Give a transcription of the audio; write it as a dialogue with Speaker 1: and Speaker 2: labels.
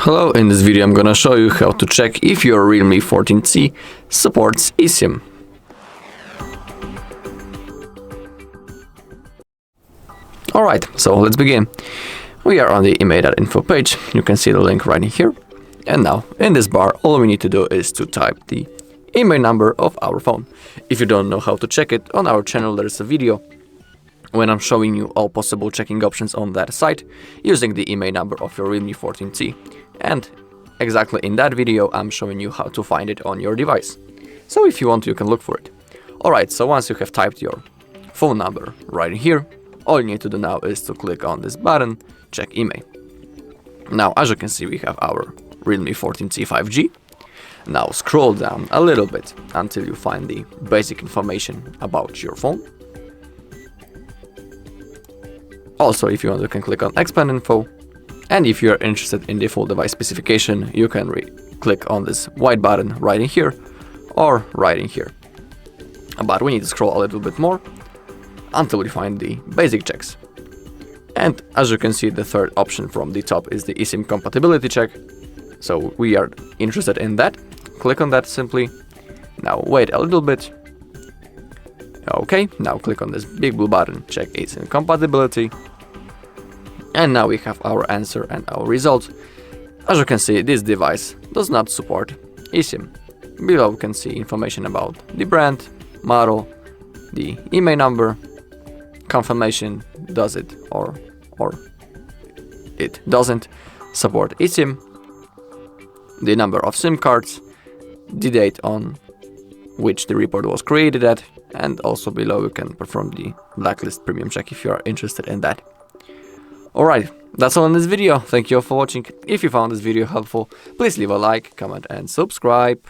Speaker 1: Hello, in this video I'm gonna show you how to check if your REALME 14C supports eSIM. Alright, so let's begin. We are on the IMEI.info page, you can see the link right here. And now, in this bar, all we need to do is to type the IMEI number of our phone. If you don't know how to check it, on our channel there's a video when I'm showing you all possible checking options on that site using the IMEI number of your REALME 14C. And exactly in that video I'm showing you how to find it on your device. So if you want, you can look for it. Alright, so once you have typed your phone number right here, all you need to do now is to click on this button, check IMEI. Now, as you can see, we have our REALME 14C 5G. Now scroll down a little bit until you find the basic information about your phone. Also, if you want, you can click on expand.info. And if you're interested in the full device specification, you can click on this white button right in here or right in here. But we need to scroll a little bit more until we find the basic checks. And as you can see, the third option from the top is the eSIM compatibility check. So we are interested in that. Click on that simply. Now wait a little bit. Okay, now click on this big blue button, check eSIM compatibility. And now we have our answer and our result. As you can see, this device does not support eSIM. Below you can see information about the brand, model, the IMEI number, confirmation does it or it doesn't support eSIM, the number of SIM cards, the date on which the report was created at, and also below you can perform the blacklist premium check if you are interested in that. Alright, that's all in this video. Thank you all for watching. If you found this video helpful, please leave a like, comment and subscribe.